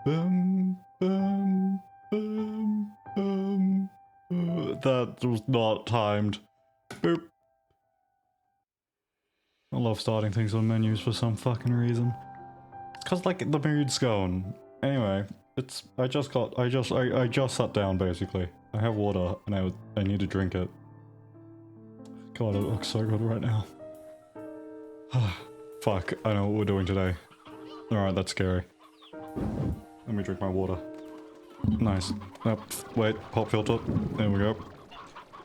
Boom, boom, boom, boom. That was not timed. Boop. I love starting things on menus for some fucking reason. It's cause like the mood's gone. Anyway, I just sat down basically. I have water and I need to drink it. God, it looks so good right now. Fuck, I know what we're doing today. Alright, that's scary. Let me drink my water. Nice. Wait, pop filter. There we go.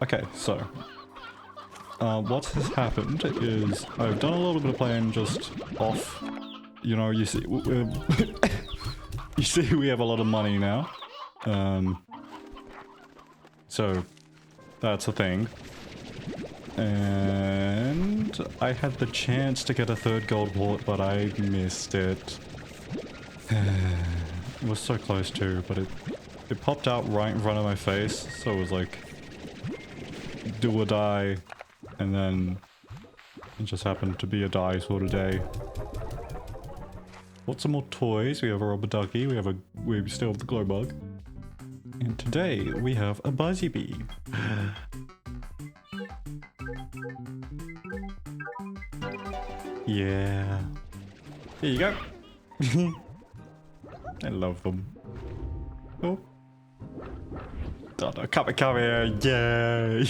Okay, so. What has happened is I've done a little bit of playing just off. You know, you see, you see we have a lot of money now. So that's a thing. And I had the chance to get a third gold wallet, but I missed it. It was so close too, but it popped out right in front of my face, so it was like do or die, and then it just happened to be a die sort of day. What's some more toys? We have a rubber ducky, we still have the glow bug. And today we have a buzzy bee. Yeah. Here you go. I love them. Oh. Come here. Yay.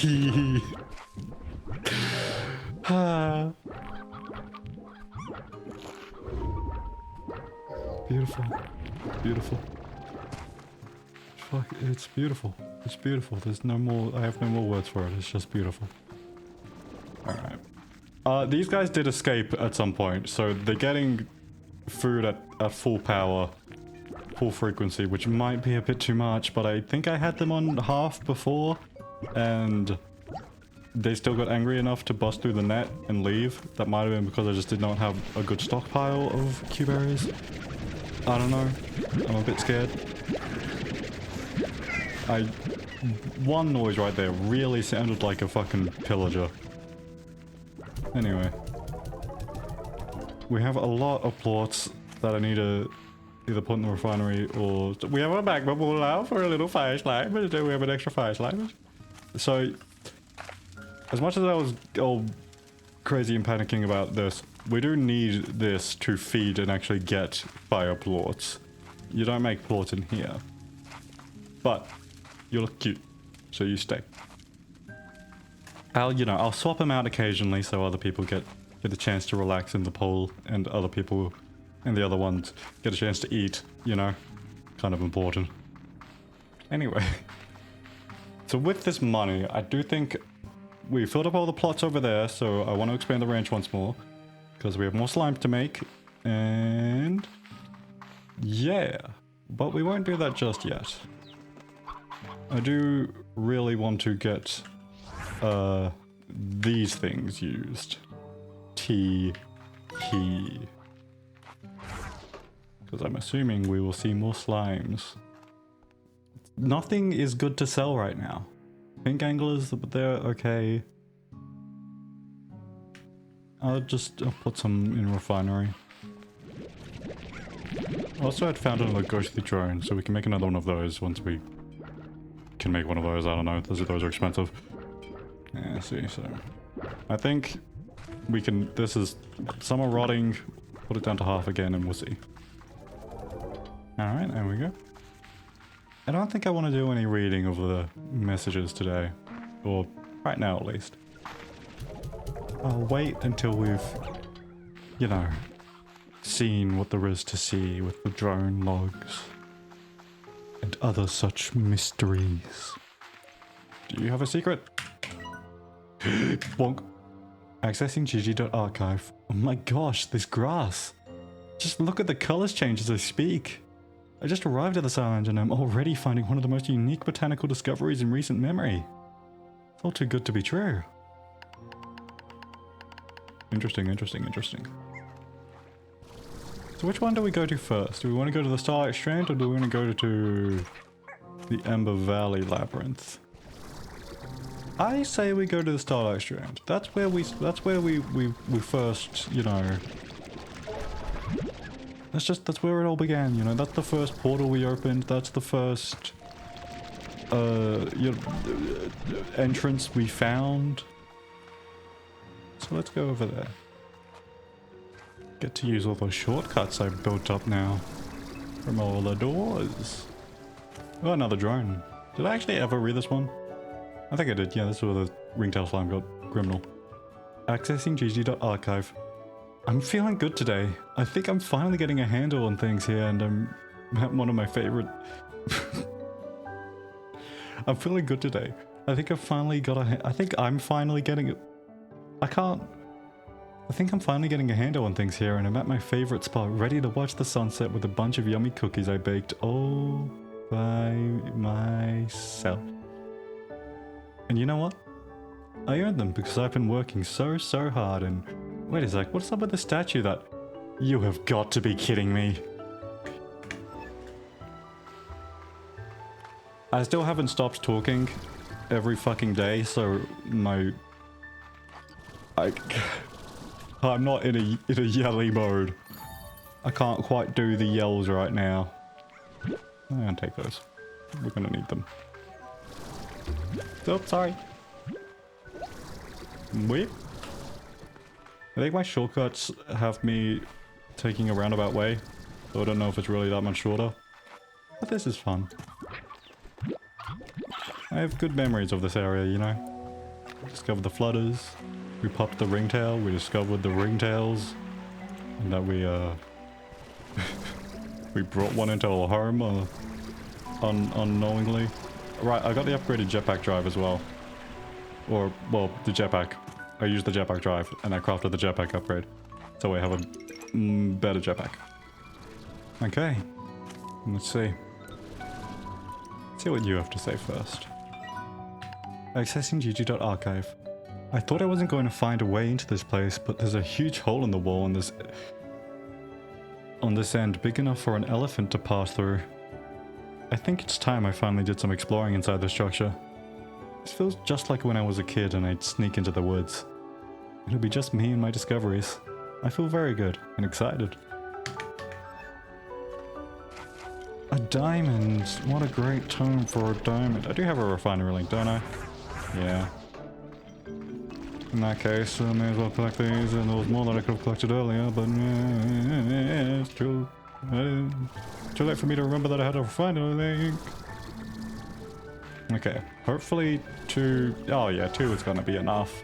Beautiful. Beautiful. Fuck, it's beautiful. It's beautiful. There's no more, I have no more words for it. It's just beautiful. Alright. These guys did escape at some point, so they're getting food at full power, full frequency, which might be a bit too much, but I think I had them on half before, and they still got angry enough to bust through the net and leave. That might have been because I just did not have a good stockpile of Q-berries. I don't know. I'm a bit scared. One noise right there really sounded like a fucking pillager. Anyway. We have a lot of plots that I need to either put in the refinery or... We have a magma ball now for a little flashlight, but do we have an extra flashlight? So, as much as I was all crazy and panicking about this, we do need this to feed and actually get fire plots. You don't make plots in here. But, you look cute, so you stay. I'll swap them out occasionally so other people get a chance to relax in the pool, and other people and the other ones get a chance to eat, you know? Kind of important. Anyway. So with this money, I do think we filled up all the plots over there, so I want to expand the ranch once more. Because we have more slime to make, and... yeah. But we won't do that just yet. I do really want to get these things used. Key. Because I'm assuming we will see more slimes. Nothing is good to sell right now. Pink anglers, but they're okay. I'll put some in refinery. Also, I'd found another ghostly drone, so we can make another one of those once we can make one of those. I don't know, those are expensive. Yeah, see, so... I think we can... this is... some are rotting. Put it down to half again and we'll see. Alright, there we go. I don't think I want to do any reading of the messages today. Or right now at least. I'll wait until we've, you know, seen what there is to see with the drone logs. And other such mysteries. Do you have a secret? Bonk. Accessing gg.archive. Oh my gosh, this grass. Just look at the colors change as I speak. I just arrived at this island and I'm already finding one of the most unique botanical discoveries in recent memory. It's all too good to be true. Interesting. So which one do we go to first? Do we want to go to the Starlight Strand or do we want to go to the Ember Valley Labyrinth? I say we go to the Starlight Strand. That's where we first, you know, That's where it all began, you know. That's the first portal we opened. That's the first entrance we found. So let's go over there. Get to use all those shortcuts I've built up now from all the doors. Oh, another drone. Did I actually ever read this one? I think I did. Yeah, this is where the ringtail slime got criminal. Accessing gg.archive. I'm feeling good today. I think I'm finally getting a handle on things here, and I'm at one of my favorite... I'm feeling good today. I think I've finally got a... I think I'm finally getting... I think I'm finally getting a handle on things here, and I'm at my favorite spot, ready to watch the sunset with a bunch of yummy cookies I baked all by myself. And you know what? I earned them because I've been working so hard. And wait a sec, what's up with the statue that... You have got to be kidding me. I still haven't stopped talking every fucking day, so I'm not in a yelly mode. I can't quite do the yells right now. I'm gonna take those. We're gonna need them. Oh, sorry. Wait. I think my shortcuts have me taking a roundabout way, so I don't know if it's really that much shorter. But this is fun. I have good memories of this area, you know. Discovered the flutters. We popped the ringtail. We discovered the ringtails. And that we we brought one into our home unknowingly. Right, I got the upgraded jetpack drive as well. Or, well, the jetpack. I used the jetpack drive and I crafted the jetpack upgrade. So I have a better jetpack. Okay. Let's see. Let's see what you have to say first. Accessing gg.archive. I thought I wasn't going to find a way into this place, but there's a huge hole in the wall on this end, big enough for an elephant to pass through. I think it's time I finally did some exploring inside the structure. This feels just like when I was a kid and I'd sneak into the woods. It'll be just me and my discoveries. I feel very good and excited. A diamond! What a great time for a diamond. I do have a refinery link, don't I? Yeah. In that case, I may as well collect these, and there was more that I could have collected earlier, but it's too late for me to remember that I had a refinery link. Okay, hopefully 2... Oh yeah, 2 is gonna be enough.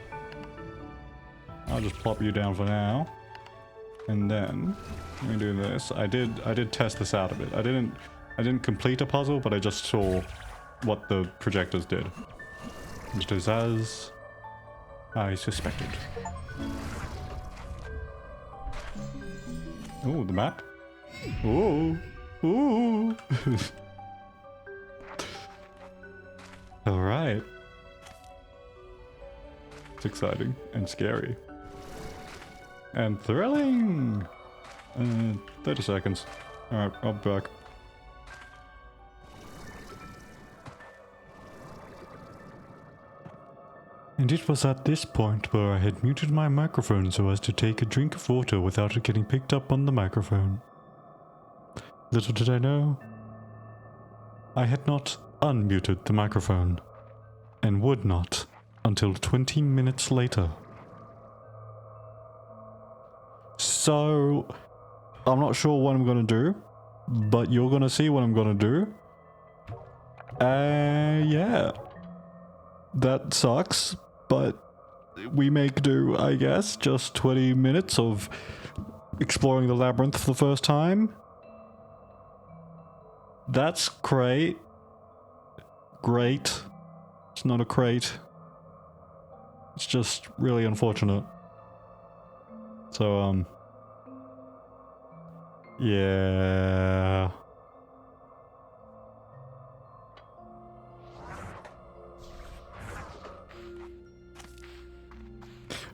I'll just plop you down for now. And then, let me do this. I did test this out a bit. I didn't complete a puzzle, but I just saw what the projectors did. Just as I suspected. Oh, the map. Ooh. Ooh. Alright. It's exciting and scary. And thrilling! 30 seconds. Alright, I'll be back. And it was at this point where I had muted my microphone so as to take a drink of water without it getting picked up on the microphone. Little did I know, I had not unmuted the microphone, and would not until 20 minutes later. So, I'm not sure what I'm gonna do, but you're gonna see what I'm gonna do. Yeah. That sucks, but we make do, I guess. Just 20 minutes of exploring the labyrinth for the first time. That's great. Great. It's not a crate. It's just really unfortunate. So, yeah.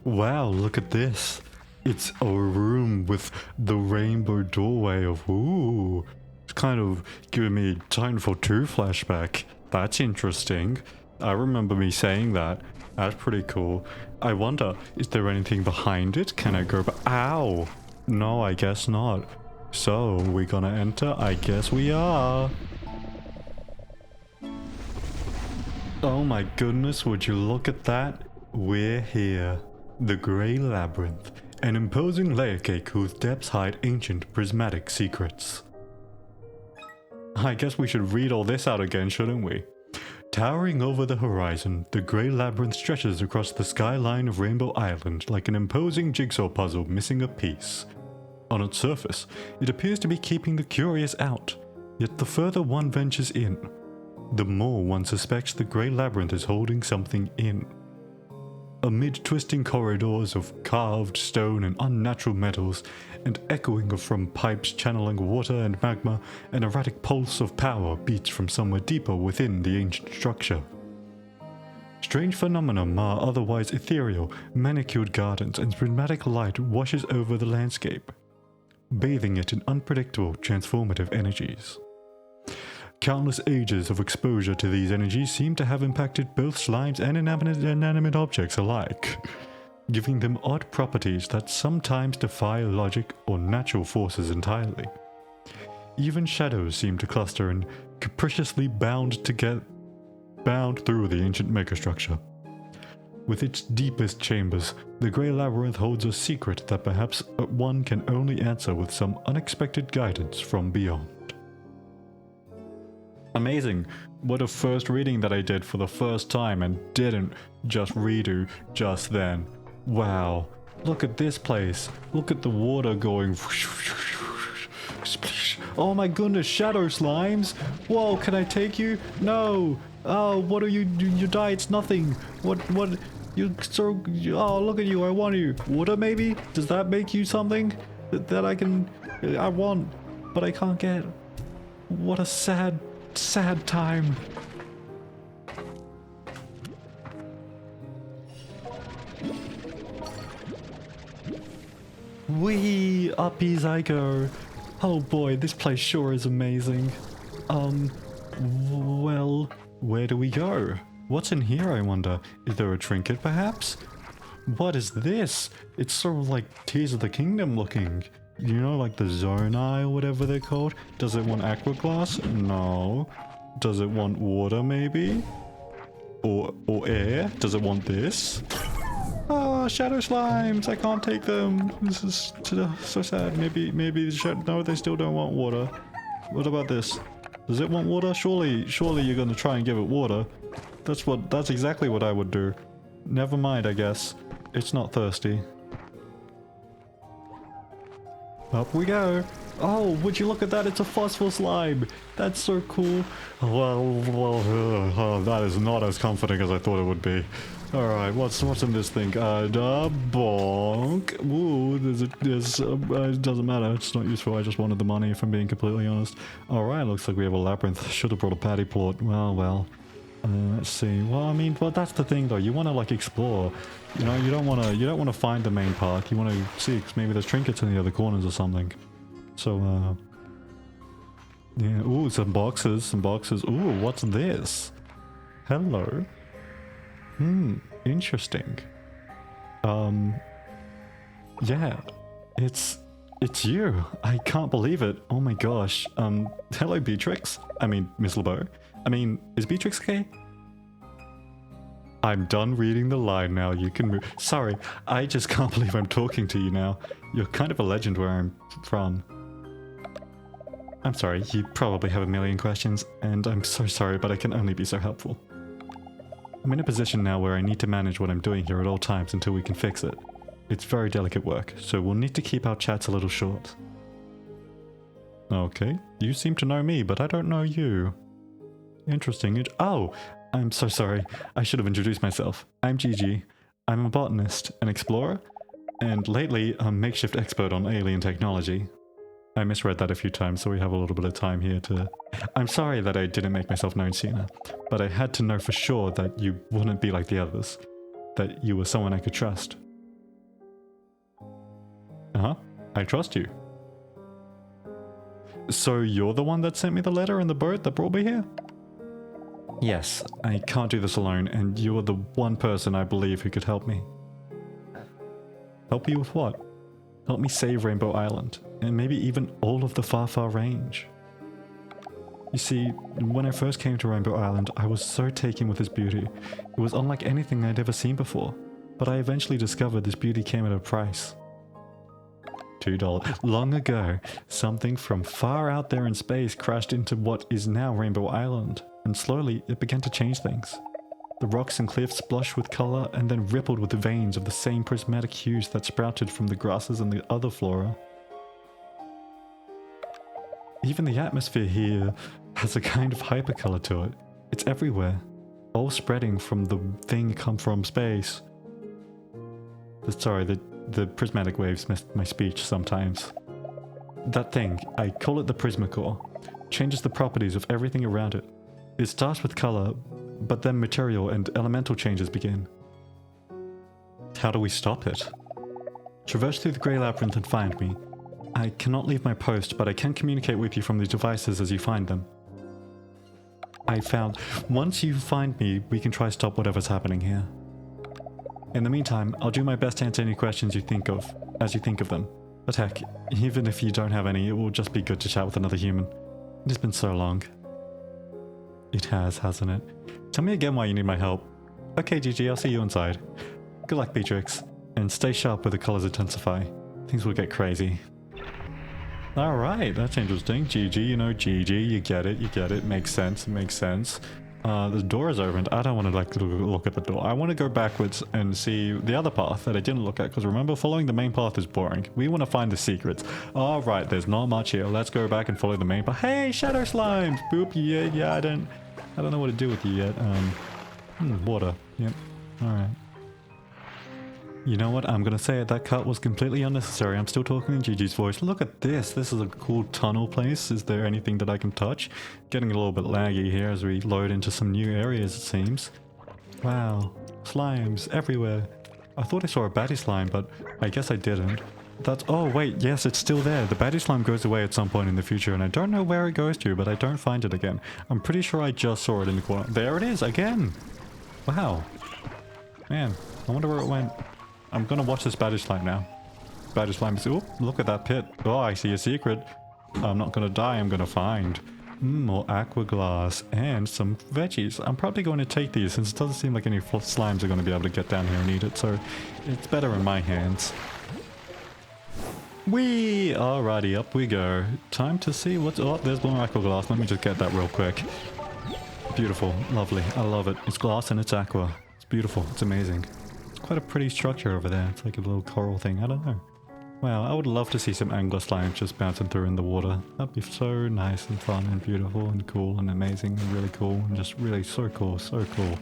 Wow, look at this. It's a room with the rainbow doorway of, ooh. It's kind of giving me Titan Fall 2 flashback. That's interesting. I remember me saying that. That's pretty cool. I wonder, is there anything behind it? Can I go Ow! No, I guess not. So, we gonna enter? I guess we are. Oh my goodness, would you look at that? We're here. The Grey Labyrinth. An imposing layer cake whose depths hide ancient prismatic secrets. I guess we should read all this out again, shouldn't we? Towering over the horizon, the Grey Labyrinth stretches across the skyline of Rainbow Island like an imposing jigsaw puzzle missing a piece. On its surface, it appears to be keeping the curious out, yet the further one ventures in, the more one suspects the Grey Labyrinth is holding something in. Amid twisting corridors of carved stone and unnatural metals, and echoing from pipes channeling water and magma, an erratic pulse of power beats from somewhere deeper within the ancient structure. Strange phenomena mar otherwise ethereal, manicured gardens, and prismatic light washes over the landscape, bathing it in unpredictable, transformative energies. Countless ages of exposure to these energies seem to have impacted both slimes and inanimate objects alike, giving them odd properties that sometimes defy logic or natural forces entirely. Even shadows seem to cluster and capriciously bound through the ancient megastructure. With its deepest chambers, the Grey Labyrinth holds a secret that perhaps one can only answer with some unexpected guidance from beyond. Amazing. What a first reading that I did for the first time and didn't just redo just then. Wow. Look at this place. Look at the water going. Oh my goodness, shadow slimes. Whoa, can I take you? No. Oh, what are you? You die, it's nothing. What? You so. Oh, look at you, I want you. Water maybe? Does that make you something that I want, but I can't get? What a sad time. Wee, uppies I go. Oh boy, this place sure is amazing. Well, where do we go? What's in here, I wonder? Is there a trinket perhaps? What is this? It's sort of like Tears of the Kingdom looking. You know, like the Zonai or whatever they're called? Does it want aqua glass? No. Does it want water maybe? Or air? Does it want this? Oh, shadow slimes! I can't take them. This is so sad. Maybe no, they still don't want water. What about this? Does it want water? Surely you're gonna try and give it water. That's exactly what I would do. Never mind, I guess. It's not thirsty. Up we go. Oh, would you look at that? It's a phosphor slime. That's so cool. Well, that is not as comforting as I thought it would be. Alright, what's in this thing? Bonk. Ooh, it doesn't matter. It's not useful. I just wanted the money, if I'm being completely honest. Alright, looks like we have a labyrinth. Should have brought a paddy plot. Well. Let's see. Well, I mean, that's the thing though. You want to like explore. You know, you don't want to find the main park. You want to see, because maybe there's trinkets in the other corners or something. So, yeah. Ooh, some boxes. Ooh, what's this? Hello. Interesting. Yeah. It's you. I can't believe it. Oh my gosh. Hello, Beatrix. I mean, Miss LeBeau. I mean, is Beatrix okay? I'm done reading the line now. You can move. Sorry, I just can't believe I'm talking to you now. You're kind of a legend where I'm from. I'm sorry, you probably have a million questions, and I'm so sorry, but I can only be so helpful. I'm in a position now where I need to manage what I'm doing here at all times until we can fix it. It's very delicate work, so we'll need to keep our chats a little short. Okay, you seem to know me, but I don't know you. Interesting. Oh, I'm so sorry. I should have introduced myself. I'm Gigi. I'm a botanist, an explorer, and lately a makeshift expert on alien technology. I misread that a few times, so we have a little bit of time here to... I'm sorry that I didn't make myself known sooner, but I had to know for sure that you wouldn't be like the others, that you were someone I could trust. Uh-huh. I trust you. So you're the one that sent me the letter and the boat that brought me here? Yes, I can't do this alone, and you are the one person I believe who could help me. Help you with what? Help me save Rainbow Island. and maybe even all of the far, far range. You see, when I first came to Rainbow Island, I was so taken with its beauty. It was unlike anything I'd ever seen before, but I eventually discovered this beauty came at a price. $2. Long ago, something from far out there in space crashed into what is now Rainbow Island, and slowly it began to change things. The rocks and cliffs blushed with color and then rippled with the veins of the same prismatic hues that sprouted from the grasses and the other flora. Even the atmosphere here has a kind of hypercolor to it. It's everywhere, all spreading from the thing come from space. Sorry, the prismatic waves missed my speech sometimes. That thing, I call it the Prismacore, changes the properties of everything around it. It starts with color, but then material and elemental changes begin. How do we stop it? Traverse through the Grey Labyrinth and find me. I cannot leave my post, but I can communicate with you from these devices as you find them. I found, once you find me, we can try to stop whatever's happening here. In the meantime, I'll do my best to answer any questions you think of, as you think of them. But heck, even if you don't have any, it will just be good to chat with another human. It has been so long. It has, hasn't it? Tell me again why you need my help. Okay, Gigi, I'll see you inside. Good luck, Beatrix. And stay sharp when the colors intensify. Things will get crazy. Alright, that's interesting. Gigi, you know Gigi, you get it, makes sense, the door is opened. I don't want to like look at the door. I want to go backwards and see the other path that I didn't look at, because remember, following the main path is boring. We want to find the secrets. Alright, there's not much here. Let's go back and follow the main path. Hey, shadow slimes! Boop, yeah, I don't know what to do with you yet. Water. Yep. Alright. You know what? I'm gonna say it. That cut was completely unnecessary. I'm still talking in Gigi's voice. Look at this. This is a cool tunnel place. Is there anything that I can touch? Getting a little bit laggy here as we load into some new areas, it seems. Wow. Slimes everywhere. I thought I saw a baddie slime, but I guess I didn't. Oh wait, yes, it's still there. The baddie slime goes away at some point in the future, and I don't know where it goes to, but I don't find it again. I'm pretty sure I just saw it in the corner. There it is, again! Wow. Man, I wonder where it went. I'm gonna watch this baddie slime now. Baddie slime is... Oh, look at that pit. Oh, I see a secret. I'm not gonna die, I'm gonna find. More aqua glass and some veggies. I'm probably going to take these since it doesn't seem like any slimes are going to be able to get down here and eat it, so it's better in my hands. Whee! Alrighty, up we go. Time to see what's... Oh, there's more aqua glass. Let me just get that real quick. Beautiful. Lovely. I love it. It's glass and it's aqua. It's beautiful. It's amazing. It's quite a pretty structure over there. It's like a little coral thing. I don't know. Wow, I would love to see some angler slime just bouncing through in the water. That'd be so nice and fun and beautiful and cool and amazing and really cool and just really so cool, so cool.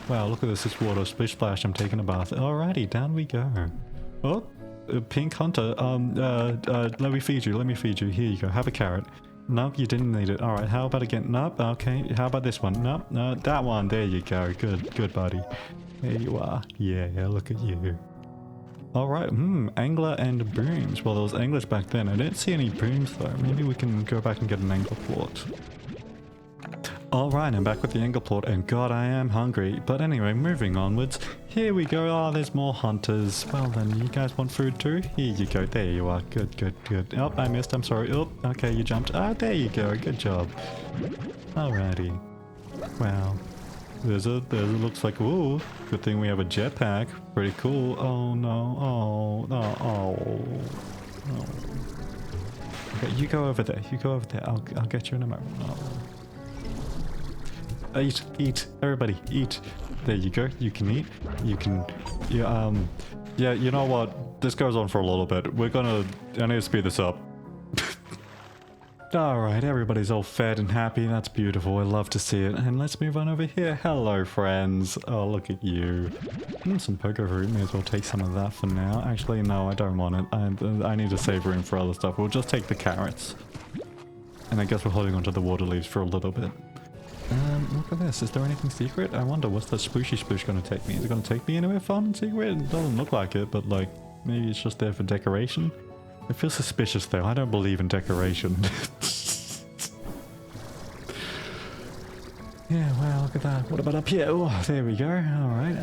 Wow, look at this, it's water, splish splash, I'm taking a bath. Alrighty, down we go. Oh, pink hunter, let me feed you, here you go, have a carrot. Nope, you didn't need it. Alright, how about again? Nope, okay, how about this one? Nope, no, that one, there you go, good buddy. There you are, yeah, look at you. Alright, angler and booms. Well, there was anglers back then. I didn't see any booms though. Maybe we can go back and get an angler plort. Alright, I'm back with the angler plort and god, I am hungry. But anyway, moving onwards. Here we go. Oh, there's more hunters. Well then, you guys want food too? Here you go. There you are. Good. Oh, I missed. I'm sorry. Oh, okay, you jumped. Ah, there you go. Good job. Alrighty. Wow. There's looks like, ooh, good thing we have a jetpack. Pretty cool. Oh no, oh. Okay, you go over there, I'll get you in a moment. Oh. Eat, everybody, eat. There you go, you can eat. Yeah, you know what? This goes on for a little bit. I need to speed this up. Alright, everybody's all fed and happy. That's beautiful. I love to see it. And let's move on over here. Hello, friends. Oh, look at you. Some poker fruit. May as well take some of that for now. Actually, no, I don't want it. I need to save room for other stuff. We'll just take the carrots. And I guess we're holding onto the water leaves for a little bit. Look at this. Is there anything secret? I wonder, what's the splooshy sploosh going to take me? Is it going to take me anywhere fun and secret? It doesn't look like it, but like, maybe it's just there for decoration? It feels suspicious though. I don't believe in decoration. Yeah, wow, look at that. What about up here? Oh, there we go. Alright,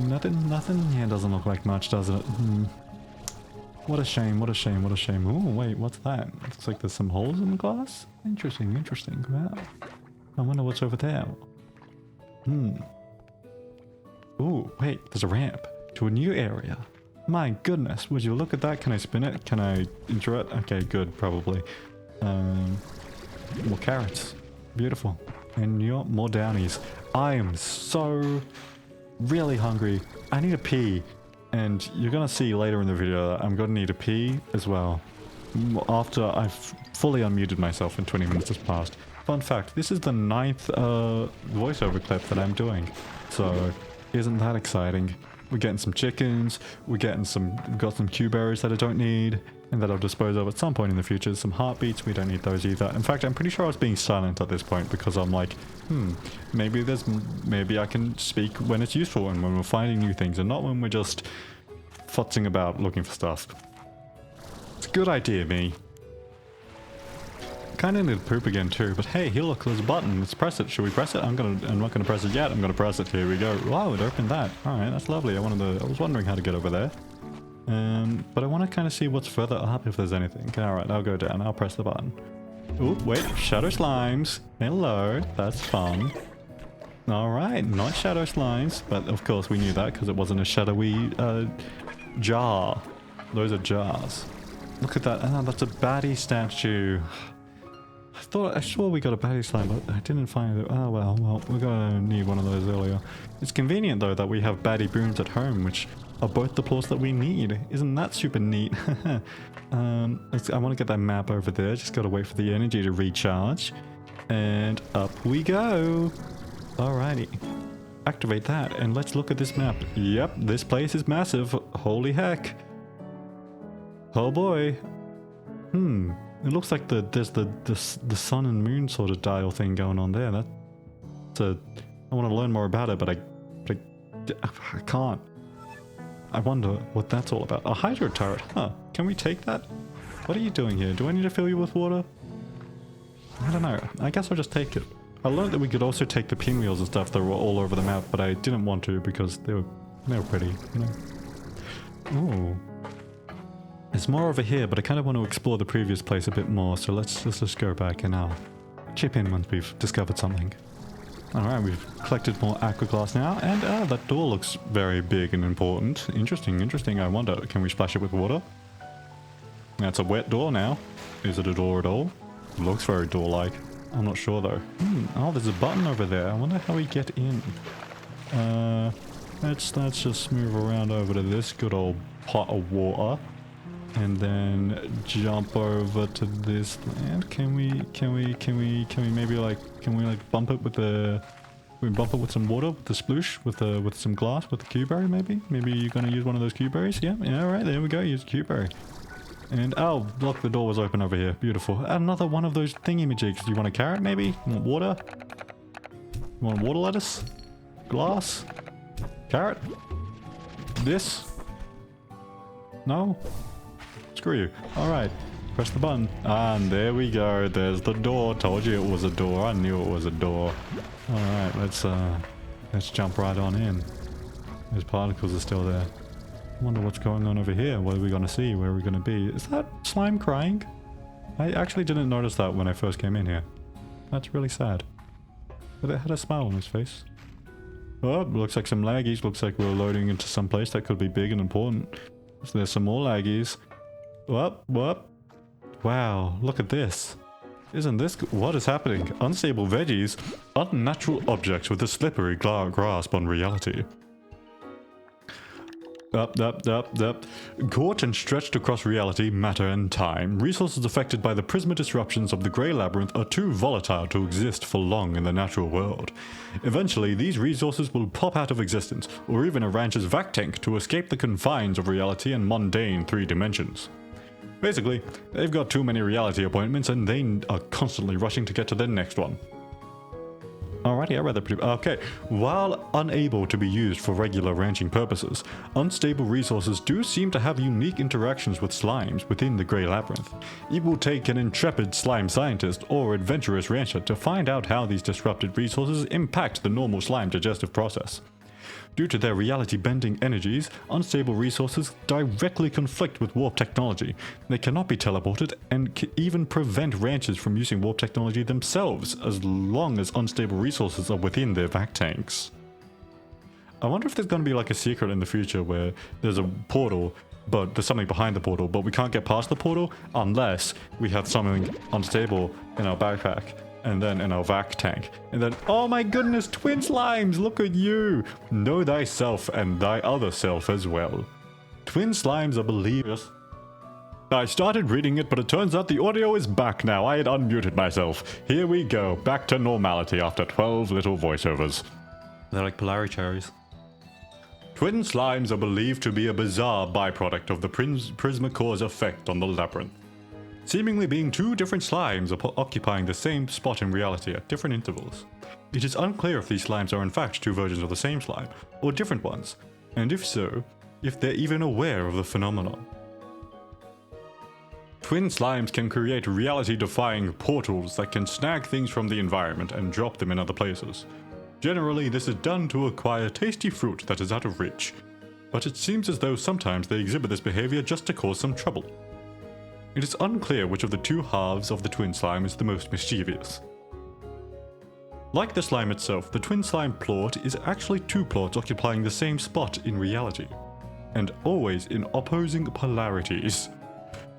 nothing? Yeah, it doesn't look like much, does it? What a shame, what a shame, what a shame. Oh, wait, what's that? Looks like there's some holes in the glass? Interesting, interesting. Wow. I wonder what's over there. Oh, wait, there's a ramp to a new area. My goodness, would you look at that? Can I spin it? Can I enter it? Okay, good, probably. More carrots. Beautiful. And more downies. I am so really hungry. I need a pee. And you're gonna see later in the video that I'm gonna need a pee as well. After I've fully unmuted myself and 20 minutes has passed. Fun fact, this is the 9th voiceover clip that I'm doing. So, isn't that exciting? We're getting some chickens, we've got some Q berries that I don't need, and that I'll dispose of at some point in the future. Some heartbeats, we don't need those either. In fact, I'm pretty sure I was being silent at this point because I'm like, maybe I can speak when it's useful and when we're finding new things and not when we're just futzing about looking for stuff. It's a good idea, me. Kinda need to poop again too, but hey, here look, there's a button. Let's press it. Should we press it? I'm not gonna press it yet. I'm gonna press it. Here we go. Wow, it opened that. Alright, that's lovely. I was wondering how to get over there. But I want to kind of see what's further up if there's anything. Alright, I'll go down. I'll press the button. Oh, wait. Shadow slimes. Hello. That's fun. Alright, not shadow slimes. But of course we knew that because it wasn't a shadowy jar. Those are jars. Look at that. Oh, that's a baddie statue. I swore we got a baddie slime, but I didn't find it. Oh well, we're gonna need one of those earlier. It's convenient though that we have baddie boons at home, which are both the plots that we need. Isn't that super neat? I want to get that map over there. Just gotta wait for the energy to recharge. And up we go. Alrighty. Activate that and let's look at this map. Yep, this place is massive. Holy heck. Oh boy. It looks like there's the sun and moon sort of dial thing going on there. I want to learn more about it, but I can't. I wonder what that's all about. A hydro turret, huh? Can we take that? What are you doing here? Do I need to fill you with water? I don't know. I guess I'll just take it. I learned that we could also take the pinwheels and stuff that were all over the map, but I didn't want to because they were pretty, you know. Ooh. There's more over here, but I kind of want to explore the previous place a bit more, so let's just go back and I'll chip in once we've discovered something. Alright, we've collected more aqua glass now, and that door looks very big and important. Interesting, interesting. I wonder, can we splash it with water? That's a wet door now. Is it a door at all? It looks very door-like. I'm not sure though. Oh, there's a button over there. I wonder how we get in. Let's just move around over to this good old pot of water. And then jump over to this land. Can we maybe bump it with the... Can we bump it with some water, with the sploosh, with some glass, with the Q-berry maybe? Maybe you're gonna use one of those Q-berries? Yeah, alright, there we go, use Q-berry. And oh, look, the door was open over here. Beautiful. Another one of those thingy-majigs. Do you want a carrot maybe? You want water? You want water lettuce? Glass? Carrot? This? No? Screw you. Alright. Press the button. And there we go. There's the door. Told you it was a door. I knew it was a door. Alright, let's jump right on in. Those particles are still there. I wonder what's going on over here. What are we going to see? Where are we going to be? Is that slime crying? I actually didn't notice that when I first came in here. That's really sad. But it had a smile on his face. Oh, looks like some laggies. Looks like we're loading into some place that could be big and important. So there's some more laggies. What? Wow, look at this. Isn't this... What is happening? Unstable veggies? Unnatural objects with a slippery grasp on reality. Caught and stretched across reality, matter, and time, resources affected by the prisma disruptions of the Grey Labyrinth are too volatile to exist for long in the natural world. Eventually, these resources will pop out of existence, or even a rancher's vac tank to escape the confines of reality and mundane 3 dimensions. Basically, they've got too many reality appointments and they are constantly rushing to get to their next one. Alrighty, I read that pretty... Okay. While unable to be used for regular ranching purposes, unstable resources do seem to have unique interactions with slimes within the Grey Labyrinth. It will take an intrepid slime scientist or adventurous rancher to find out how these disrupted resources impact the normal slime digestive process. Due to their reality-bending energies, unstable resources directly conflict with warp technology. They cannot be teleported and can even prevent ranches from using warp technology themselves as long as unstable resources are within their vac tanks. I wonder if there's going to be like a secret in the future where there's a portal, but there's something behind the portal, but we can't get past the portal unless we have something unstable in our backpack. And then in our vac tank. And then, oh my goodness, twin slimes, look at you! Know thyself and thy other self as well. Twin slimes are believers. I started reading it, but it turns out the audio is back now. I had unmuted myself. Here we go, back to normality after 12 little voiceovers. They're like Polari cherries. Twin slimes are believed to be a bizarre byproduct of the Prismacore's effect on the Labyrinth. Seemingly being two different slimes occupying the same spot in reality at different intervals. It is unclear if these slimes are in fact two versions of the same slime, or different ones, and if so, if they're even aware of the phenomenon. Twin slimes can create reality-defying portals that can snag things from the environment and drop them in other places. Generally, this is done to acquire tasty fruit that is out of reach, but it seems as though sometimes they exhibit this behavior just to cause some trouble. It is unclear which of the two halves of the twin slime is the most mischievous. Like the slime itself, the twin slime plot is actually two plots occupying the same spot in reality, and always in opposing polarities.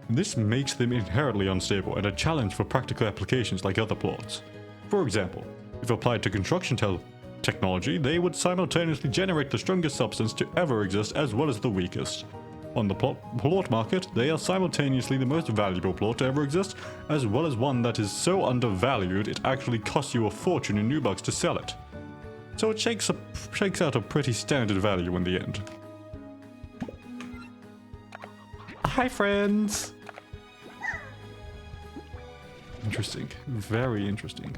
This makes them inherently unstable and a challenge for practical applications like other plots. For example, if applied to construction technology, they would simultaneously generate the strongest substance to ever exist as well as the weakest. On the plot market, they are simultaneously the most valuable plot to ever exist, as well as one that is so undervalued it actually costs you a fortune in new bucks to sell it. So it shakes out a pretty standard value in the end. Hi friends! Interesting. Very interesting.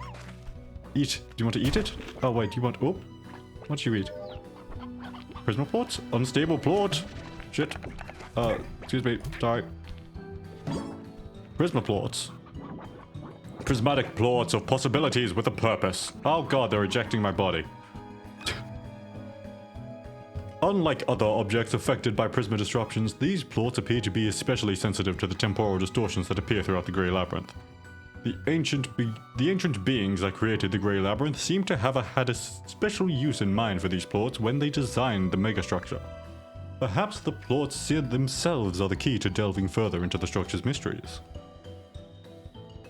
Eat. Do you want to eat it? Oh wait, do you want... Oh! What do you eat? Prisma plot? Unstable plot! Shit. Excuse me. Sorry. Prisma plots. Prismatic plots of possibilities with a purpose. Oh god, they're ejecting my body. Unlike other objects affected by prisma disruptions, these plots appear to be especially sensitive to the temporal distortions that appear throughout the Grey Labyrinth. The ancient beings that created the Grey Labyrinth seem to have had a special use in mind for these plots when they designed the megastructure. Perhaps the plots themselves are the key to delving further into the structure's mysteries.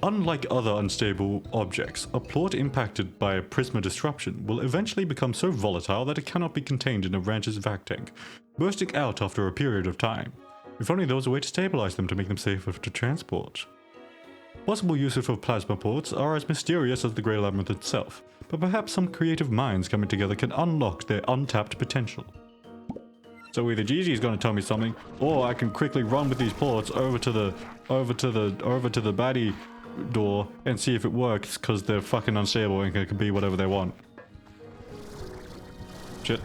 Unlike other unstable objects, a plot impacted by a prisma disruption will eventually become so volatile that it cannot be contained in a ranch's vac tank, bursting out after a period of time. If only there was a way to stabilize them to make them safer to transport. Possible uses for plasma ports are as mysterious as the Grey Labyrinth itself, but perhaps some creative minds coming together can unlock their untapped potential. So either Gigi's gonna tell me something, or I can quickly run with these ports over to the baddie door and see if it works, because they're fucking unstable and can be whatever they want. Shit.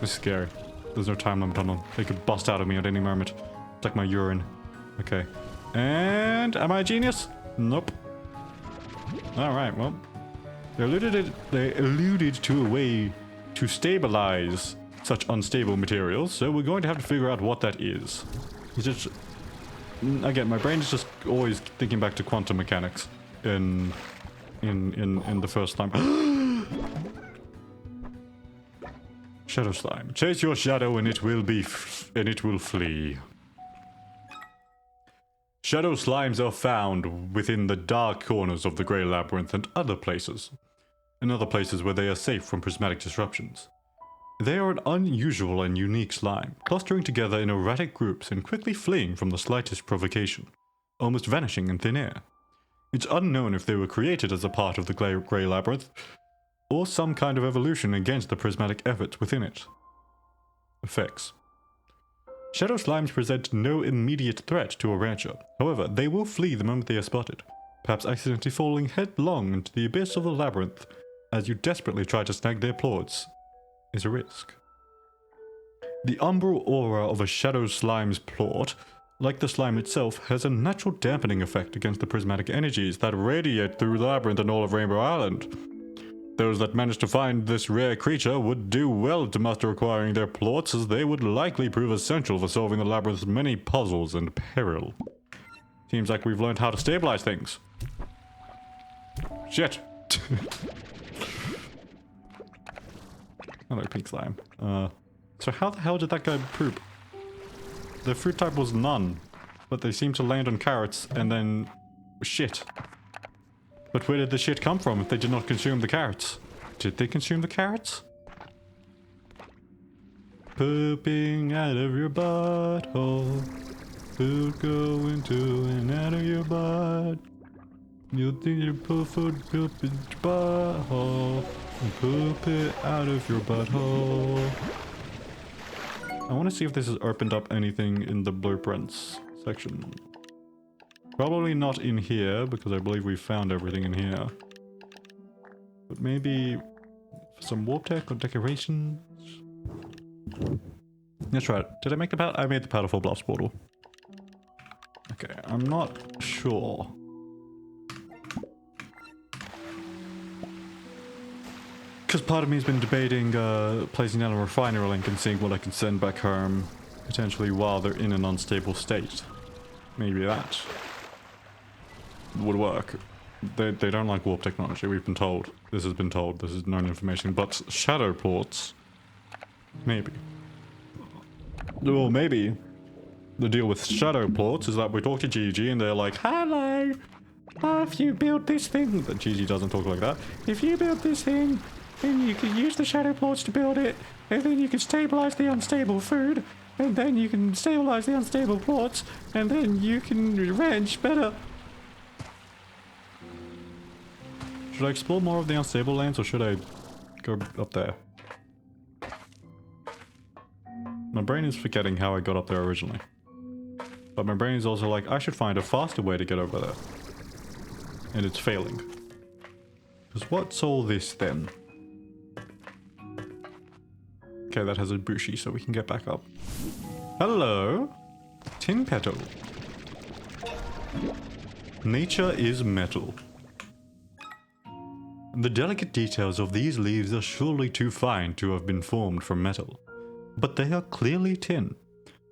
This is scary. There's no time limit on them. They could bust out of me at any moment. It's like my urine. Okay. And am I a genius? Nope. Alright, well. They alluded to a way to stabilize such unstable materials, so we're going to have to figure out what that is. It's just, again, my brain is just always thinking back to quantum mechanics in the first slime. Shadow slime. Chase your shadow and it will flee. Shadow slimes are found within the dark corners of the Grey Labyrinth and other places. In other places where they are safe from prismatic disruptions. They are an unusual and unique slime, clustering together in erratic groups and quickly fleeing from the slightest provocation, almost vanishing in thin air. It's unknown if they were created as a part of the Grey Labyrinth, or some kind of evolution against the prismatic efforts within it. Effects. Shadow slimes present no immediate threat to a rancher, however, they will flee the moment they are spotted, perhaps accidentally falling headlong into the abyss of the labyrinth as you desperately try to snag their plots. Is a risk. The umbral aura of a shadow slime's plot, like the slime itself, has a natural dampening effect against the prismatic energies that radiate through the labyrinth and all of Rainbow Island. Those that manage to find this rare creature would do well to master acquiring their plots, as they would likely prove essential for solving the labyrinth's many puzzles and peril. Seems like we've learned how to stabilize things. Shit! Hello, pink slime. So how the hell did that guy poop? The fruit type was none, but they seem to land on carrots and then... shit. But where did the shit come from if they did not consume the carrots? Did they consume the carrots? Pooping out of your butthole. Food going to and out of your butt. You think you put food poop in your butthole. And poop it out of your butthole. I want to see if this has opened up anything in the blueprints section. Probably not in here, because I believe we found everything in here. But maybe some warp tech or decorations? That's right. Did I make the I made the Powder 4 Bluffs portal. Okay, I'm not sure. Because part of me has been debating placing down a refinery link and seeing what I can send back home, potentially while they're in an unstable state. Maybe that would work. They don't like warp technology, we've been told. This has been told, this is known information. But shadow ports? Maybe. Well, maybe the deal with shadow ports is that we talk to Gigi and they're like, hello, if you build this thing... But Gigi doesn't talk like that. If you build this thing, then you can use the shadow ports to build it, and then you can stabilize the unstable food, and then you can stabilize the unstable ports, and then you can ranch better. Should I explore more of the unstable lands, or should I go up there? My brain is forgetting how I got up there originally. But my brain is also like, I should find a faster way to get over there. And it's failing. Because what's all this then? Okay, that has a bushy, so we can get back up. Hello! Tin petal. Nature is metal. The delicate details of these leaves are surely too fine to have been formed from metal. But they are clearly tin.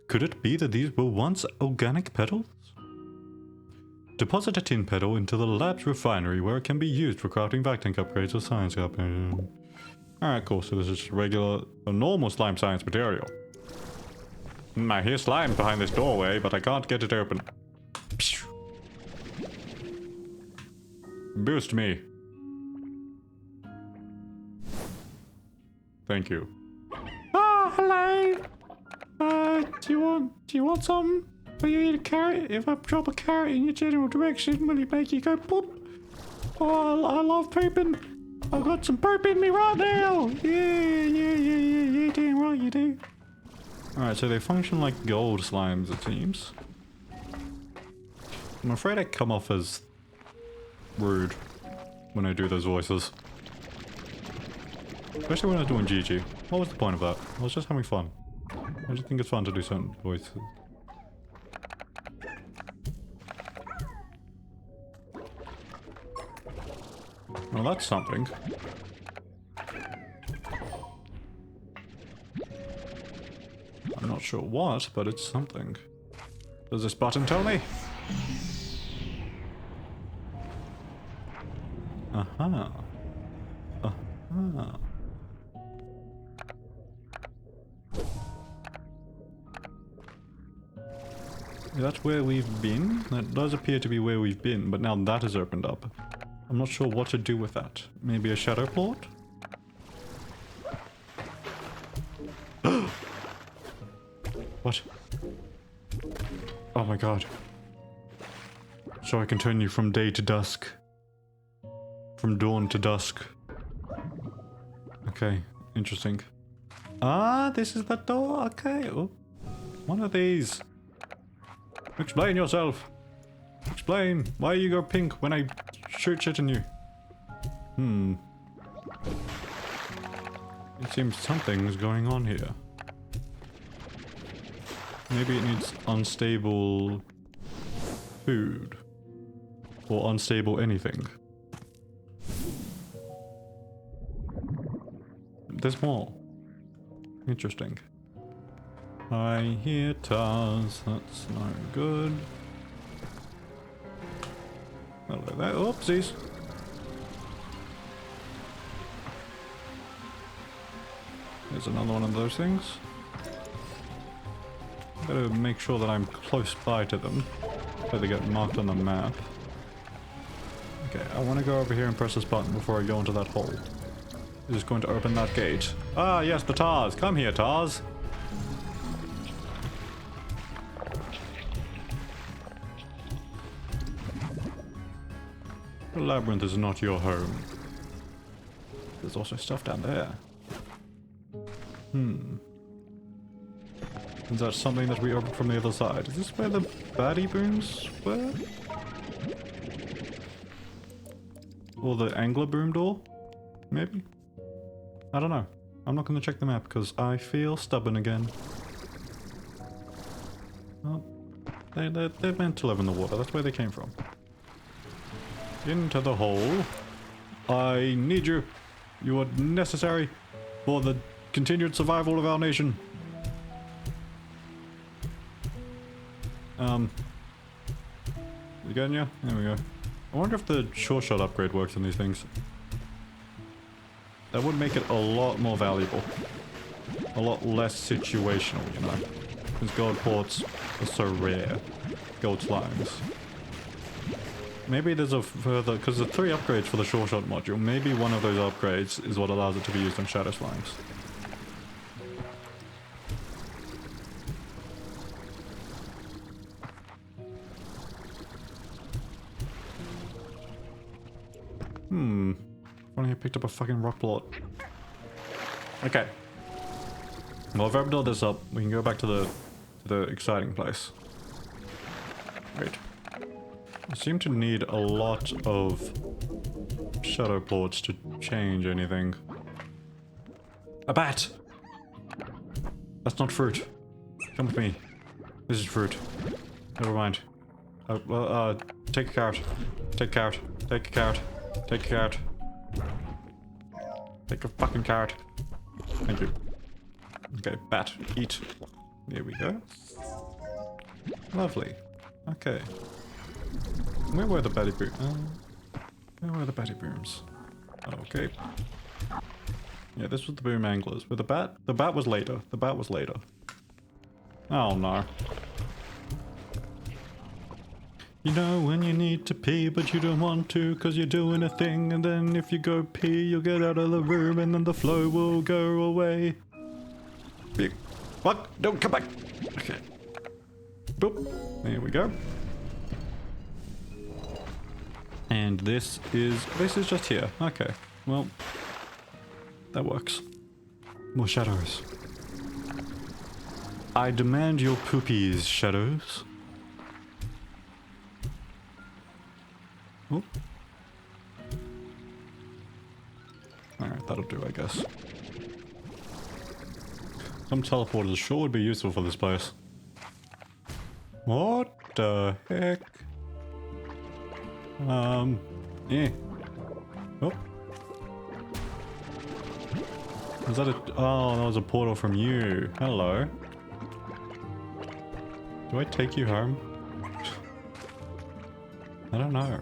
Could it be that these were once organic petals? Deposit a tin petal into the lab's refinery where it can be used for crafting vac tank upgrades or science upgrades. Alright, cool. So this is a normal slime science material. I hear slime behind this doorway, but I can't get it open. Boost me. Thank you. Ah, hello. Do you want some? Will you eat a carrot? If I drop a carrot in your general direction, will it make you go poop? Oh, I love pooping. I've got some poop in me right now. Yeah, damn right you do. Alright, so they function like gold slimes, it seems. I'm afraid I come off as rude when I do those voices. Especially when I was doing GG. What was the point of that? I was just having fun. I just think it's fun to do certain voices. Well, that's something. I'm not sure what, but it's something. Does this button tell me? Aha. Aha. That's where we've been? That does appear to be where we've been, but now that has opened up. I'm not sure what to do with that. Maybe a shadow plort? What? Oh my god. So I can turn you from day to dusk. From dawn to dusk. Okay, interesting. Ah, this is the door. Okay. Oh. One of these. Explain yourself. Explain. Why you go pink when I shoot shit in you? It seems something's going on here. Maybe it needs unstable food. Or unstable anything. there's more. Interesting. I hear Tars. That's no good. Hello there. Oopsies. There's another one of those things. Better make sure that I'm close by to them, so they get marked on the map. Okay, I want to go over here and press this button before I go into that hole. This is going to open that gate. Ah, yes, the Tars! Come here, Tars! The Labyrinth is not your home. There's also stuff down there. Is that something that we opened from the other side? Is this where the baddie booms were? Or the angler boom door? Maybe? I don't know. I'm not going to check the map because I feel stubborn again. Well, they're meant to live in the water. That's where they came from. Into the hole. I need you. You are necessary for the continued survival of our nation. You getting you? There we go. I wonder if the sure shot upgrade works on these things. That would make it a lot more valuable. A lot less situational, you know. Because gold ports are so rare. Gold slimes. Maybe there's a further... Because there's 3 upgrades for the sure shot module. Maybe one of those upgrades is what allows it to be used on shadow slimes. Funny I picked up a fucking rock plot. Okay. Well, if I've built this up, we can go back to the exciting place. Wait. I seem to need a lot of shadow plots to change anything. A bat! That's not fruit. Come with me. This is fruit. Never mind. Take a carrot. Take a carrot. Take a carrot. Take a carrot. Take a fucking carrot. Thank you. Okay, bat. Eat. There we go. Lovely. Okay. Where were the batty booms? Where were the batty booms? Okay. Yeah, this was the boom anglers. With the bat? The bat was later. The bat was later. Oh no. You know when you need to pee but you don't want to cause you're doing a thing, and then if you go pee you'll get out of the room and then the flow will go away. What? Don't come back! Okay. Boop. There we go. And this is just here. Okay. Well, that works. More shadows. I demand your poopies, shadows. Oh. Alright, that'll do, I guess. Some teleporters sure would be useful for this place. What the heck? Yeah. Oh. Was that a... Oh, that was a portal from you. Hello. Do I take you home? I don't know.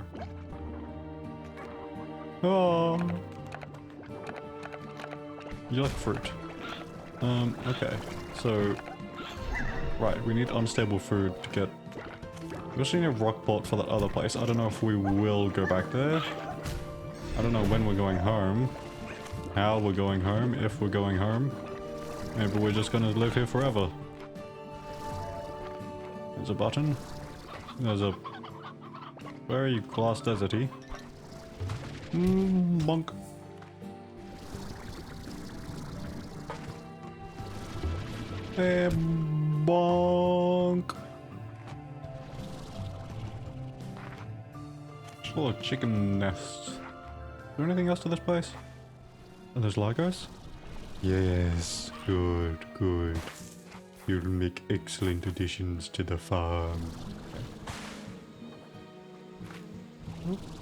Oh. You like fruit. Okay. So... Right, we need unstable food to get... We also need a rock pot for that other place. I don't know if we will go back there. I don't know when we're going home. How we're going home, if we're going home. Maybe we're just gonna live here forever. There's a button. There's a... Where are you, glass deserty? Bonk. Hey, bonk. Full of chicken nests. Is there anything else to this place? Are those Legos? Yes, good, good. You'll make excellent additions to the farm.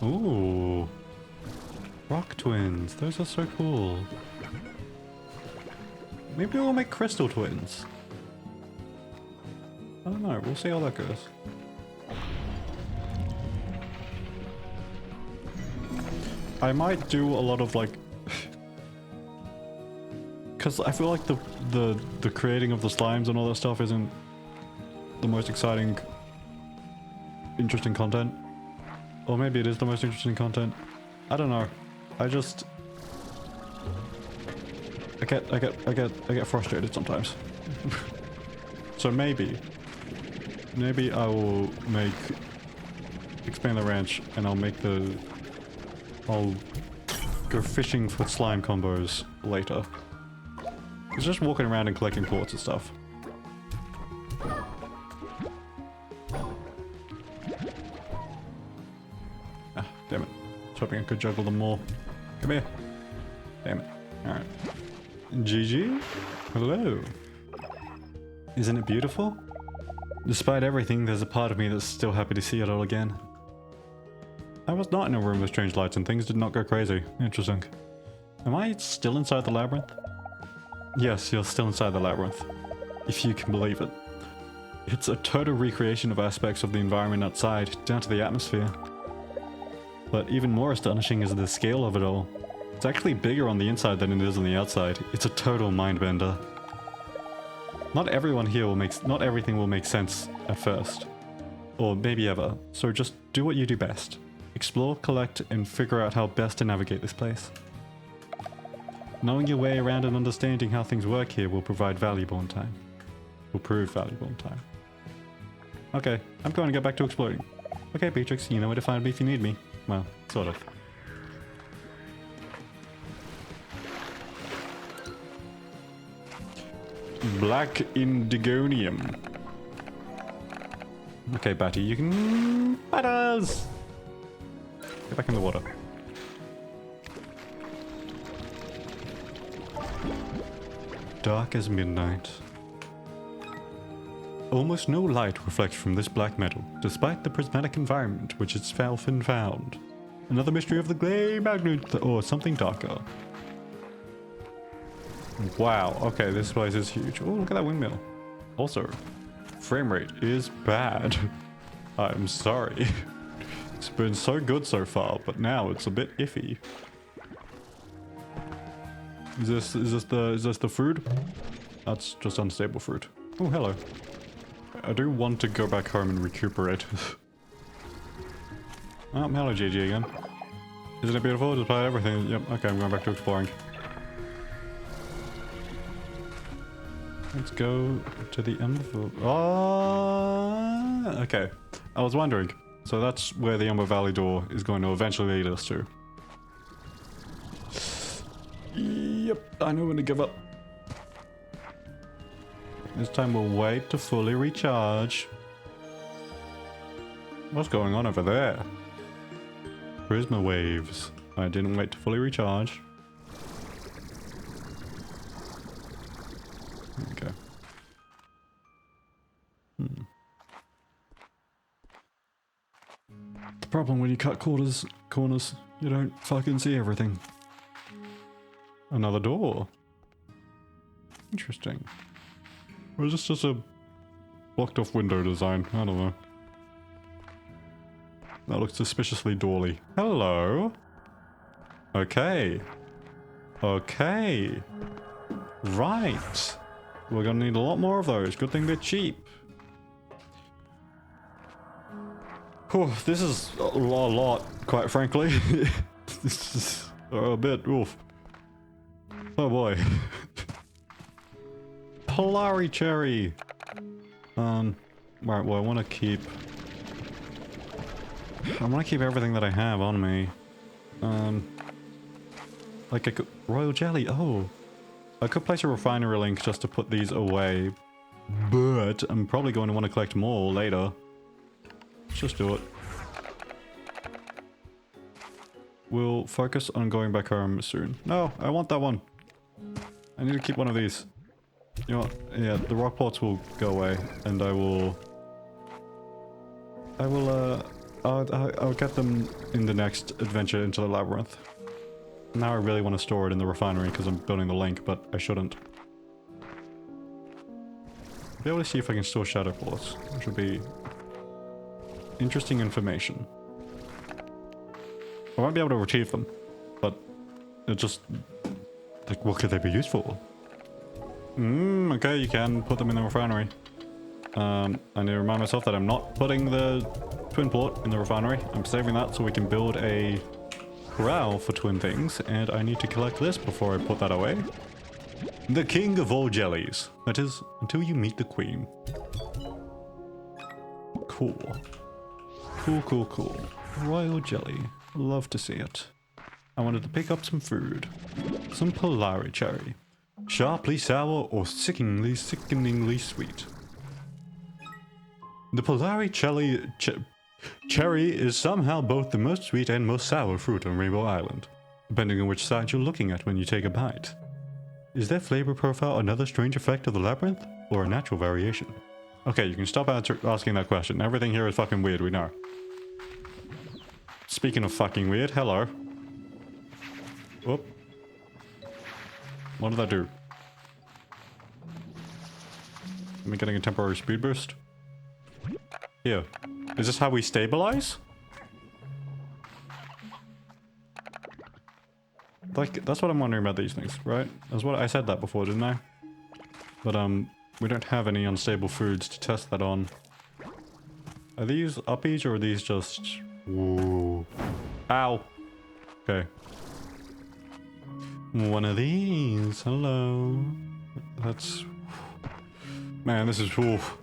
Ooh. Rock twins, those are so cool. Maybe we'll make crystal twins. I don't know, we'll see how that goes. I might do a lot of like... Because I feel like the creating of the slimes and all that stuff isn't the most exciting, interesting content. Or maybe it is the most interesting content. I don't know. I just... I get frustrated sometimes. So maybe I will expand the ranch and I'll go fishing for slime combos later. It's just walking around and collecting quartz and stuff. Ah, damn it. I was hoping I could juggle them more. Come here. Damn it. Alright. GG? Hello. Isn't it beautiful? Despite everything, there's a part of me that's still happy to see it all again. I was not in a room with strange lights and things did not go crazy. Interesting. Am I still inside the labyrinth? Yes, you're still inside the labyrinth. If you can believe it. It's a total recreation of aspects of the environment outside, down to the atmosphere. But even more astonishing is the scale of it all. It's actually bigger on the inside than it is on the outside. It's a total mind-bender. Not everything will make sense at first. Or maybe ever. So just do what you do best. Explore, collect, and figure out how best to navigate this place. Knowing your way around and understanding how things work here will provide valuable in time. Will prove valuable in time. Okay, I'm going to get back to exploring. Okay, Beatrix, you know where to find me if you need me. Well, sort of. Black Indigonium. Okay, Batty, you can... Bat us! Get back in the water. Dark as midnight. Almost no light reflects from this black metal, despite the prismatic environment which it's often found. Another mystery of the Grey Magnet, or something darker. Wow, okay, this place is huge. Oh, look at that windmill. Also, frame rate is bad. I'm sorry. It's been so good so far, but now it's a bit iffy. Is this the food? That's just unstable fruit. Oh, hello. I do want to go back home and recuperate. Oh, hello GG again. Isn't it beautiful? Despite everything. Yep, okay, I'm going back to exploring. Let's go to the end of the... Oh, okay. I was wondering. So that's where the Umber Valley door is going to eventually lead us to. Yep, I know when to give up. This time we'll wait to fully recharge. What's going on over there? Prisma waves. I didn't wait to fully recharge. Okay. The problem when you cut corners, you don't fucking see everything. Another door. Interesting. Or is this just a blocked off window design? I don't know. That looks suspiciously doorly. Hello. Okay. Okay. Right. We're gonna need a lot more of those. Good thing they're cheap. Whew, this is a lot, quite frankly. This is a bit oof. Oh boy. Polari cherry. Right, well I want to keep everything that I have on me. Like a royal jelly. Oh, I could place a refinery link just to put these away, but I'm probably going to want to collect more later. Let's just do it. We'll focus on going back home soon. No, I want that one. I need to keep one of these. You know what? Yeah, the rock pots will go away, and I'll get them in the next adventure into the labyrinth. Now I really want to store it in the refinery because I'm building the link, but I shouldn't. be able to see if I can store shadow ports, which would be interesting information. I won't be able to retrieve them, but it just, like, what could they be used for? Okay, you can put them in the refinery. I need to remind myself that I'm not putting the twin port in the refinery. I'm saving that so we can build a corral for twin things, and I need to collect this before I put that away. The king of all jellies. That is, until you meet the queen. Cool. Cool. Royal jelly. Love to see it. I wanted to pick up some food. Some Polari cherry. Sharply sour or sickeningly sweet. The Polari cherry is somehow both the most sweet and most sour fruit on Rainbow Island, depending on which side you're looking at when you take a bite. Is their flavor profile another strange effect of the Labyrinth, or a natural variation? Okay, you can stop asking that question. Everything here is fucking weird, we know. Speaking of fucking weird, hello. Whoop. What did that do? Am I getting a temporary speed boost? Here. Is this how we stabilize? Like, that's what I'm wondering about these things, right? That's what I said that before, didn't I? But, we don't have any unstable foods to test that on. Are these uppies or are these just... Whoa. Ow. Okay. One of these. Hello. That's... Man, this is... Oof.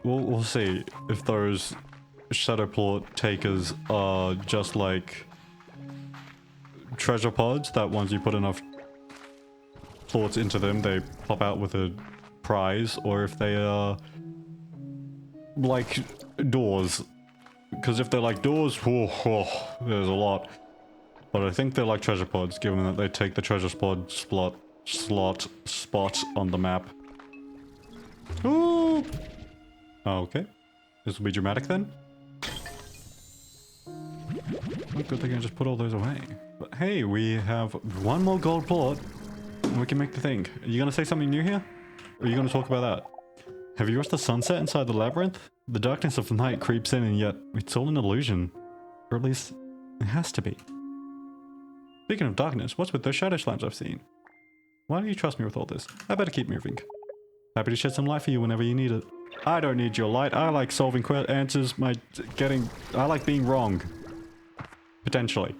We'll see if those shadow plort takers are just like treasure pods that once you put enough plorts into them, they pop out with a prize, or if they are like doors. Because if they're like doors, there's a lot. But I think they're like treasure pods, given that they take the treasure spot on the map. Ooh! Okay. This will be dramatic then. Oh, good thing I just put all those away. But hey, we have one more gold plot, and we can make the thing. Are you gonna say something new here? Or are you gonna talk about that? Have you watched the sunset inside the labyrinth? The darkness of night creeps in, and yet it's all an illusion. Or at least, it has to be. Speaking of darkness, what's with those shadow slimes I've seen? Why don't you trust me with all this? I better keep moving. Happy to shed some light for you whenever you need it. I don't need your light. I like solving answers. I like being wrong. Potentially.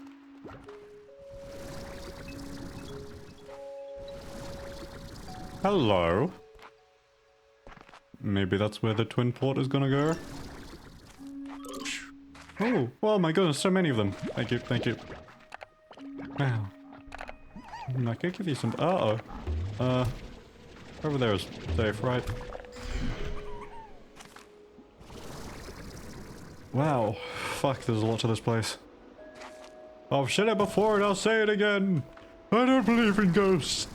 Hello. Maybe that's where the twin port is gonna go. Oh my goodness, so many of them. Thank you. Wow. I could give you some... over there is safe, right? Wow. Fuck, there's a lot to this place. I've said it before and I'll say it again. I don't believe in ghosts.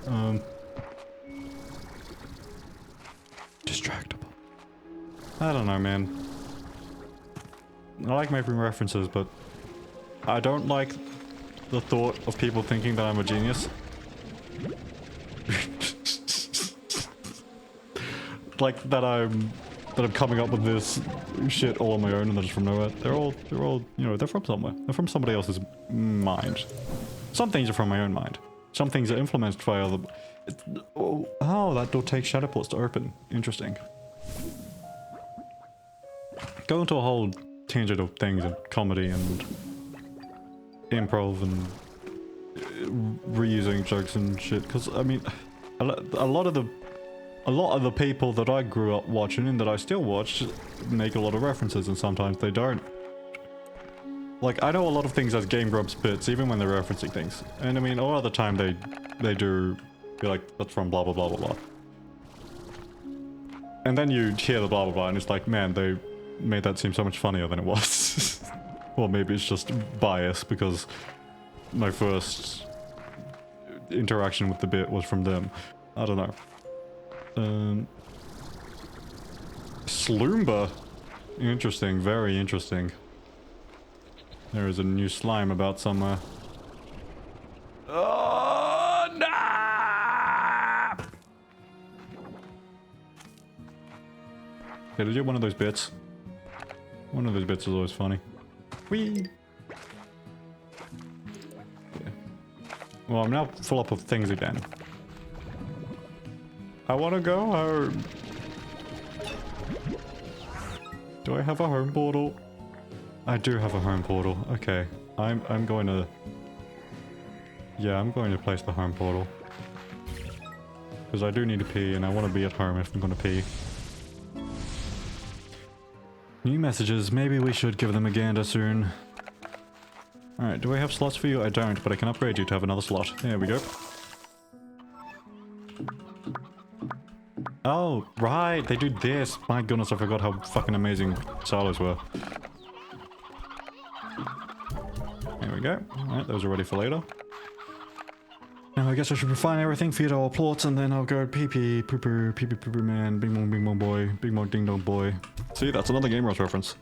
Distractible. I don't know, man. I like making references, but I don't like the thought of people thinking that I'm a genius. Like that I'm coming up with this shit all on my own and they're just from nowhere. They're all, you know, they're from somewhere. They're from somebody else's mind. Some things are from my own mind. Some things are influenced by other... Oh, that door takes shadow ports to open. Interesting. Go into a whole tangent of things and comedy and improv and reusing jokes and shit. Because, I mean, a lot of the people that I grew up watching and that I still watch make a lot of references, and sometimes they don't. Like, I know a lot of things as Game Grumps bits, even when they're referencing things. And I mean, a lot of the time they do be like, that's from blah blah blah blah blah. And then you hear the blah blah blah and it's like, man, they made that seem so much funnier than it was. Or maybe it's just bias because my first interaction with the bit was from them. I don't know. Sloomba. Interesting, very interesting. There is a new slime about somewhere. Oh, nah! Okay, did you get one of those bits? One of those bits is always funny. Whee! Yeah. Well, I'm now full up of things again. I wanna go home. Do I have a home portal? I do have a home portal. Okay. I'm going to... Yeah, I'm going to place the home portal. Because I do need to pee and I want to be at home if I'm going to pee. New messages. Maybe we should give them a gander soon. Alright, do I have slots for you? I don't, but I can upgrade you to have another slot. There we go. Oh, right, they do this. My goodness, I forgot how fucking amazing silos were. There we go. Alright, those are ready for later. Now I guess I should refine everything, feed all plots, and then I'll go pee-pee, poo-poo, pee-pee, poo-poo man, bing bong boy, bing bong ding dong boy. See, that's another Game Rush reference.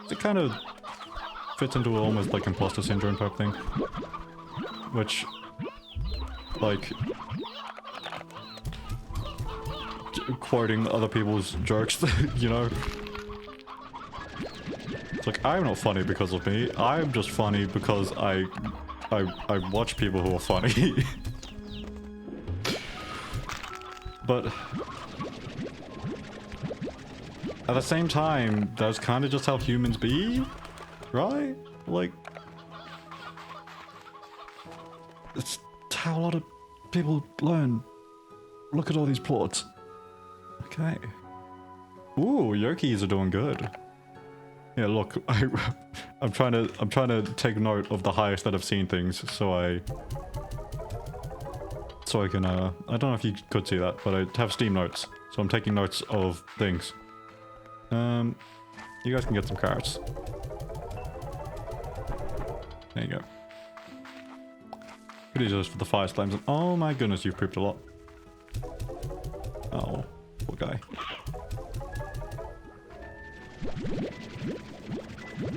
It kind of fits into almost like imposter syndrome type thing. Which, like... quoting other people's jokes, you know? It's like, I'm not funny because of me, I'm just funny because I watch people who are funny. But... at the same time, that's kind of just how humans be, right? Like... it's how a lot of people learn. Look at all these plots. Okay. Ooh, Yokis are doing good. Yeah, look, I'm trying to take note of the highest that I've seen things, so I can I don't know if you could see that, but I have Steam notes, so I'm taking notes of things. You guys can get some cards. There you go. Pretty just for the fire slimes. Oh my goodness, you've pooped a lot. Oh, poor guy.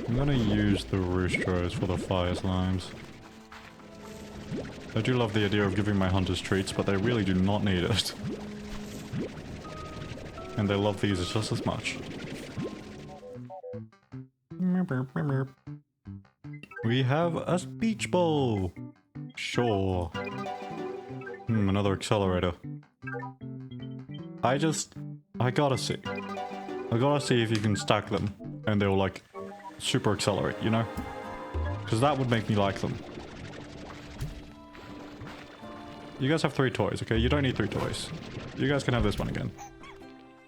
I'm gonna use the roostros for the fire slimes. I do love the idea of giving my hunters treats, but they really do not need it. And they love these just as much. We have a speech bowl! Sure. Another accelerator. I gotta see. I gotta see if you can stack them, and they'll like super accelerate, you know? Because that would make me like them. You guys have 3 toys, okay? You don't need 3 toys. You guys can have this one again.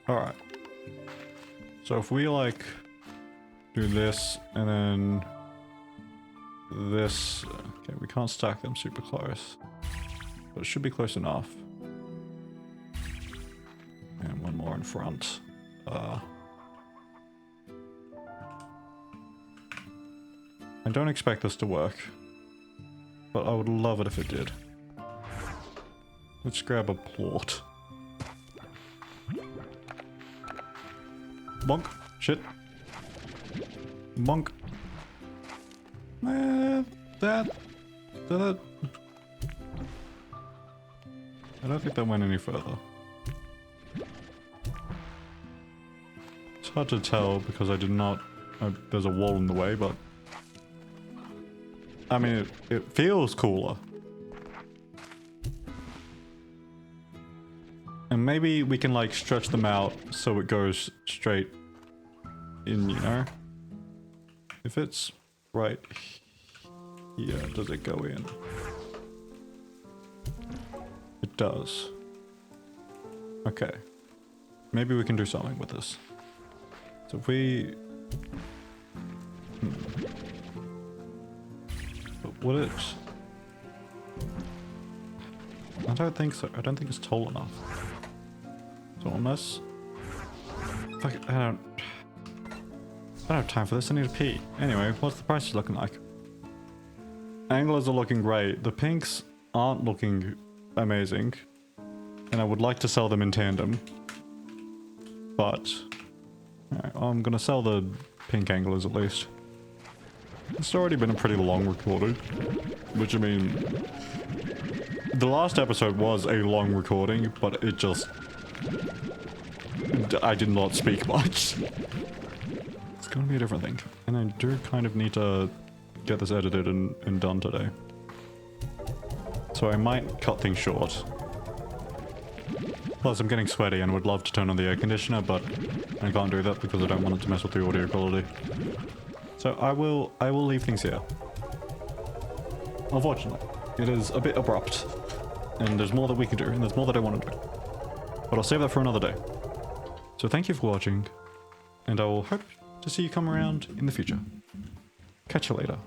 Alright. So if we like do this and then this, okay, we can't stack them super close, but it should be close enough. And one more in front. I don't expect this to work, but I would love it if it did. Let's grab a plort. Bonk. Shit. Bonk. That. I don't think that went any further. It's hard to tell because I did not... there's a wall in the way, but... I mean, it feels cooler. And maybe we can like stretch them out so it goes straight in, you know? If it's right here, does it go in? It does. Okay. Maybe we can do something with this. So if we... But would it... I don't think so. I don't think it's tall enough. So unless... Fuck it, I don't have time for this, I need to pee. Anyway, what's the prices looking like? Anglers are looking great. The pinks aren't looking amazing. And I would like to sell them in tandem. But... Alright, I'm gonna sell the pink anglers at least. It's already been a pretty long recording. Which I mean... The last episode was a long recording, but it just... I did not speak much. It's gonna be a different thing. And I do kind of need to get this edited and done today. So I might cut things short. Plus I'm getting sweaty and would love to turn on the air conditioner, but I can't do that because I don't want it to mess with the audio quality. So I will leave things here. Unfortunately, it is a bit abrupt. And there's more that we can do, and there's more that I want to do. But I'll save that for another day. So thank you for watching, and I will hope to see you come around in the future. Catch you later.